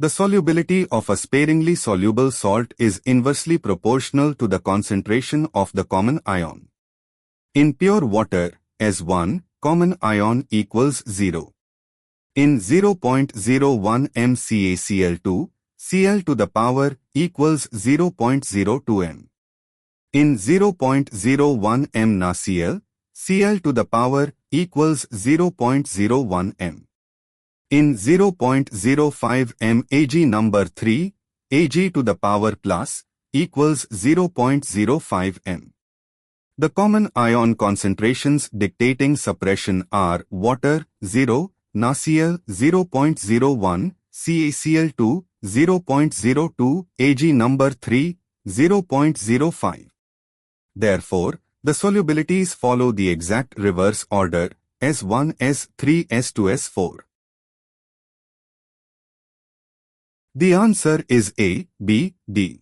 The solubility of a sparingly soluble salt is inversely proportional to the concentration of the common ion. In pure water, S1, common ion equals 0. In 0.01 M CaCl₂, Cl to the power equals 0.02 m. In 0.01 M NaCl, Cl to the power equals 0.01 m. In 0.05 M AgNo₃, Ag to the power plus equals 0.05 m. The common ion concentrations dictating suppression are water 0, NaCl 0.01, CaCl₂ 0.02, AgNo₃ 0.05. Therefore, the solubilities follow the exact reverse order S1, S3, S2, S4. The answer is A, B, D.